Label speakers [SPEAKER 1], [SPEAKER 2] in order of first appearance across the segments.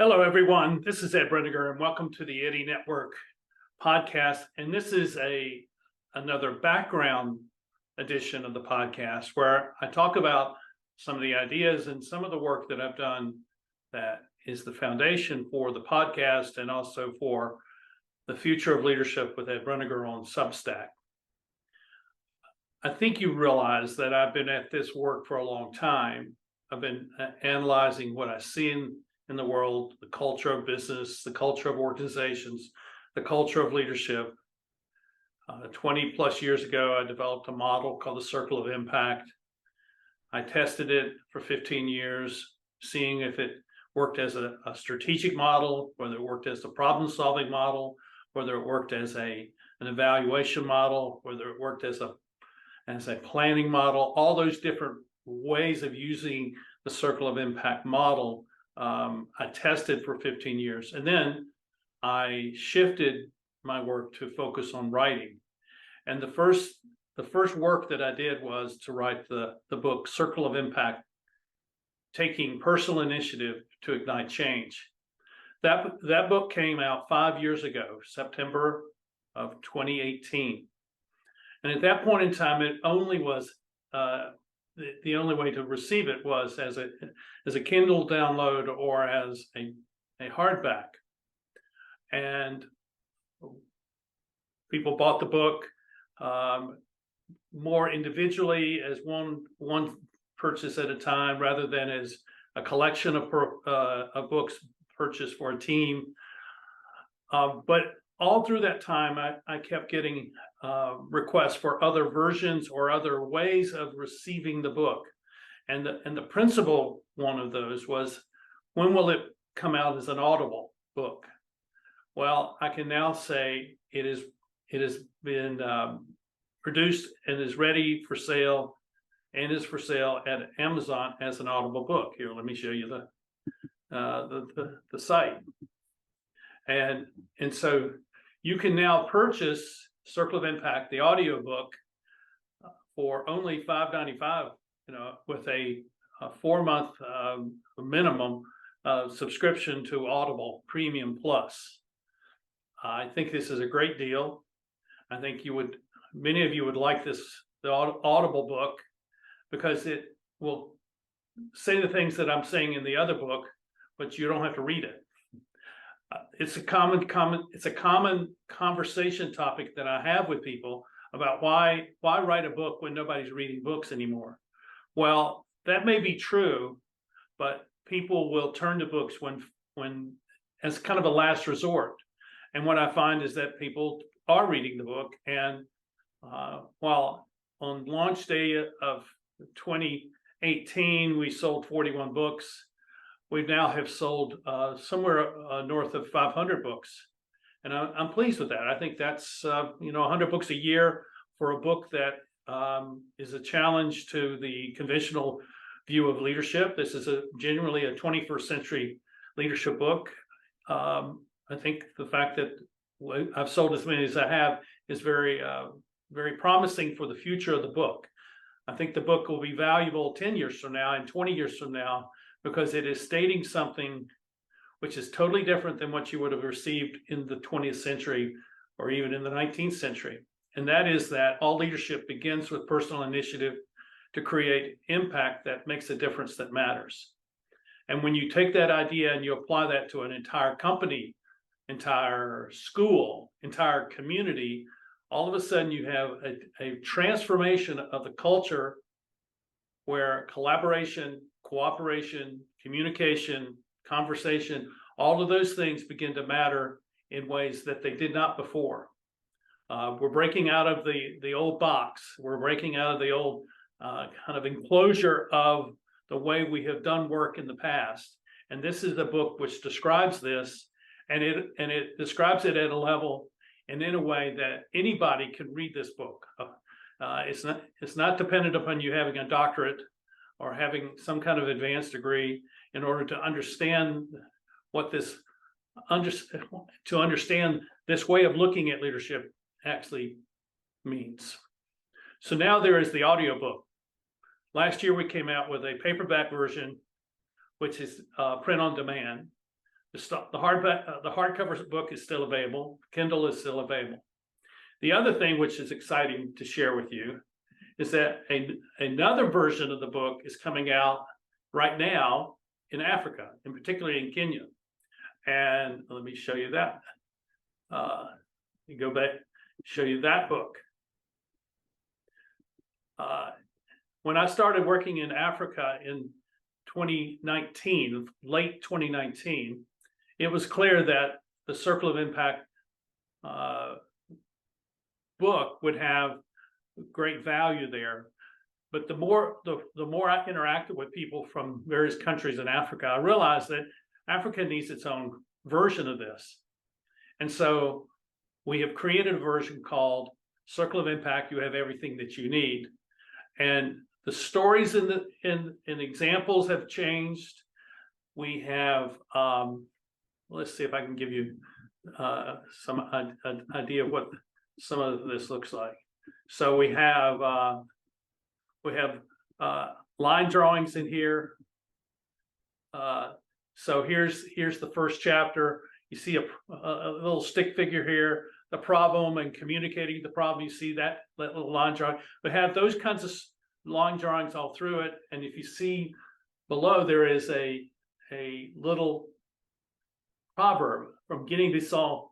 [SPEAKER 1] Hello, everyone. This is Ed Brendiger, and welcome to the Eddie Network podcast. And this is another background edition of the podcast where I talk about some of the ideas and some of the work that I've done that is the foundation for the podcast and also for the future of leadership with Ed Brendiger on Substack. I think you realize that I've been at this work for a long time. I've been analyzing what I see in the world, the culture of business, the culture of organizations, the culture of leadership. 20 plus years ago, I developed a model called the Circle of Impact. I tested it for 15 years, seeing if it worked as a strategic model, whether it worked as a problem-solving model, whether it worked as an evaluation model, whether it worked as a planning model, all those different ways of using the Circle of Impact model. I tested for 15 years, and then I shifted my work to focus on writing. And the first work that I did was to write the book Circle of Impact, Taking Personal Initiative to Ignite Change. That book came out 5 years ago, September of 2018. And at that point in time, it only was the only way to receive it was as a Kindle download or as a hardback. And people bought the book more individually as one purchase at a time, rather than as a collection of books purchased for a team. But all through that time, I kept getting requests for other versions or other ways of receiving the book. And the principal one of those was, when will it come out as an Audible book? Well, I can now say it has been produced and is ready for sale, and is for sale at Amazon as an Audible book. Here, let me show you the site. And so you can now purchase Circle of Impact, the audiobook, for only $5.95, with a 4-month minimum subscription to Audible Premium Plus. I think this is a great deal. I think many of you would like the Audible book, because it will say the things that I'm saying in the other book, but you don't have to read it. It's a common conversation topic that I have with people about why write a book when nobody's reading books anymore. Well, that may be true, but people will turn to books when as kind of a last resort. And what I find is that people are reading the book. And while on launch day of 2018, we sold 41 books, we now have sold somewhere north of 500 books. And I'm pleased with that. I think that's 100 books a year for a book that is a challenge to the conventional view of leadership. This is genuinely a 21st century leadership book. I think the fact that I've sold as many as I have is very promising for the future of the book. I think the book will be valuable 10 years from now and 20 years from now, because it is stating something which is totally different than what you would have received in the 20th century or even in the 19th century. And that is that all leadership begins with personal initiative to create impact that makes a difference that matters. And when you take that idea and you apply that to an entire company, entire school, entire community, all of a sudden you have a transformation of the culture where collaboration, cooperation, communication, conversation, all of those things begin to matter in ways that they did not before. We're breaking out of the old box. We're breaking out of the old kind of enclosure of the way we have done work in the past. And this is the book which describes this, and it describes it at a level and in a way that anybody can read this book. It's not dependent upon you having a doctorate or having some kind of advanced degree in order to understand understand this way of looking at leadership actually means. So now there is the audiobook. Last year we came out with a paperback version, which is print on demand. The hardback, the hardcover book is still available. Kindle is still available. The other thing which is exciting to share with you is that another version of the book is coming out right now in Africa, and particularly in Kenya. And let me show you that. You go back, show you that book. When I started working in Africa in 2019, late 2019, it was clear that the Circle of Impact book would have great value there. But the more I interacted with people from various countries in Africa, I realized that Africa needs its own version of this. And so we have created a version called Circle of Impact. You have everything that you need. And the stories in examples have changed. We have, let's see if I can give you some idea of what some of this looks like. So we have line drawings in here. So here's the first chapter. You see a little stick figure here, the problem and communicating the problem. You see that little line drawing. We have those kinds of line drawings all through it. And if you see below, there is a little proverb from Guinea Bissau.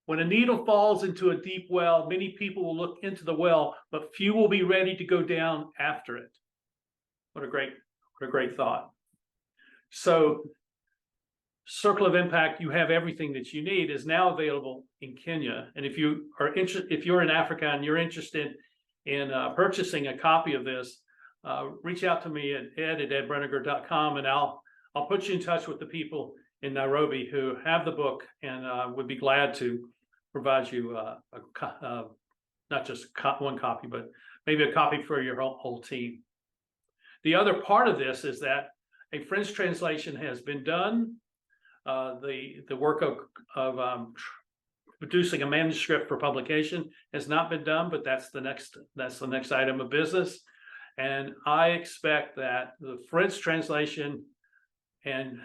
[SPEAKER 1] When a needle falls into a deep well, many people will look into the well, but few will be ready to go down after it. What a great thought. So Circle of Impact, you have everything that you need, is now available in Kenya. And if you are interested, if you're in Africa and you're interested in purchasing a copy of this, reach out to me at ed@edbrenniger.com, and I'll put you in touch with the people in Nairobi who have the book, and would be glad to provide you not just one copy, but maybe a copy for your whole team. The other part of this is that a French translation has been done. The work of producing a manuscript for publication has not been done, but that's the next item of business. And I expect that the French translation and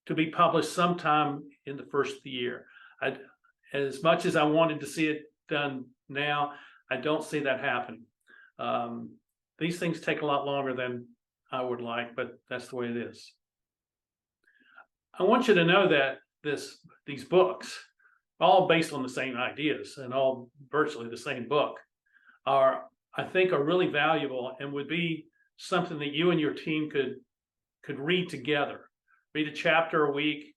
[SPEAKER 1] to be published sometime in the first year. As much as I wanted to see it done now, I don't see that happening. These things take a lot longer than I would like, but that's the way it is. I want you to know that these books, all based on the same ideas and all virtually the same book, I think are really valuable and would be something that you and your team could read together. Read a chapter a week,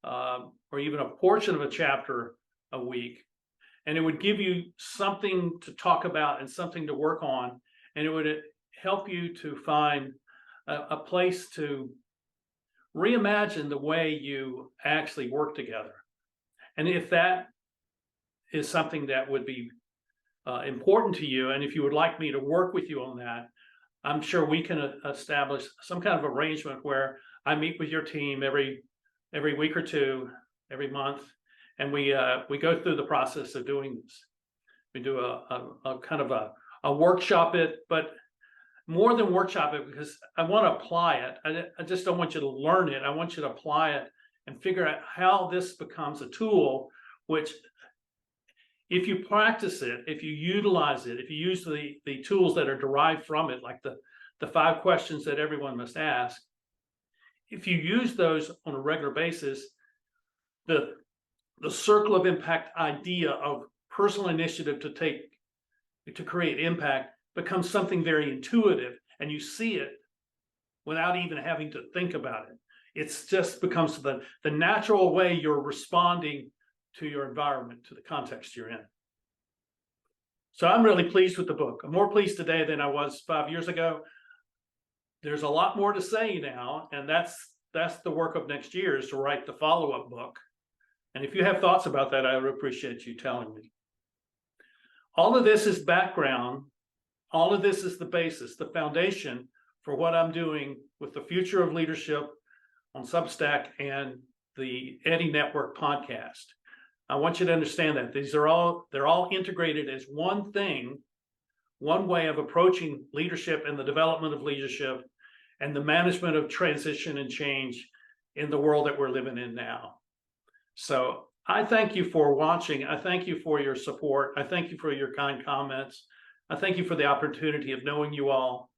[SPEAKER 1] or even a portion of a chapter a week. And it would give you something to talk about and something to work on. And it would help you to find a place to reimagine the way you actually work together. And if that is something that would be important to you, and if you would like me to work with you on that, I'm sure we can establish some kind of arrangement where I meet with your team every week or two, every month, and we go through the process of doing this. We do a kind of a workshop it, but more than workshop it, because I want to apply it. I just don't want you to learn it. I want you to apply it and figure out how this becomes a tool, which if you practice it, if you utilize it, if you use the tools that are derived from it, like the 5 questions that everyone must ask, if you use those on a regular basis, the circle of impact idea of personal initiative to create impact becomes something very intuitive, and you see it without even having to think about it. It's just becomes the natural way you're responding to your environment, to the context you're in. So I'm really pleased with the book. I'm more pleased today than I was 5 years ago. There's a lot more to say now, and that's the work of next year, is to write the follow-up book. And if you have thoughts about that, I would appreciate you telling me. All of this is background. All of this is the basis, the foundation for what I'm doing with the Future of Leadership on Substack and the Eddie Network podcast. I want you to understand that they're all integrated as one thing, one way of approaching leadership and the development of leadership. and the management of transition and change in the world that we're living in now. So I thank you for watching. I thank you for your support. I thank you for your kind comments. I thank you for the opportunity of knowing you all.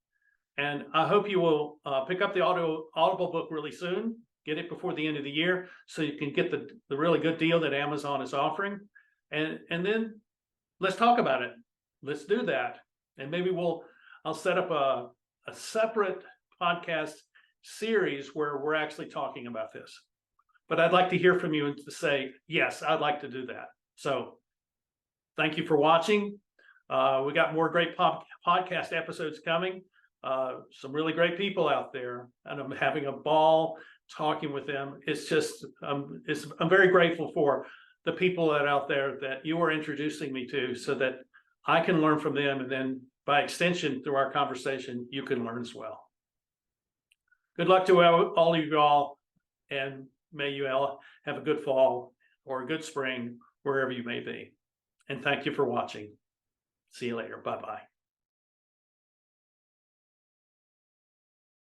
[SPEAKER 1] And I hope you will pick up the Audible book really soon. Get it before the end of the year so you can get the really good deal that Amazon is offering. And then let's talk about it. Let's do that. And maybe I'll set up a separate podcast series where we're actually talking about this. But I'd like to hear from you and to say, yes, I'd like to do that. So thank you for watching. We got more great podcast episodes coming. Some really great people out there, and I'm having a ball talking with them. It's just, I'm very grateful for the people that out there that you are introducing me to so that I can learn from them. And then by extension, through our conversation, you can learn as well. Good luck to all of you all, and may you all have a good fall or a good spring, wherever you may be. And thank you for watching. See you later. Bye-bye.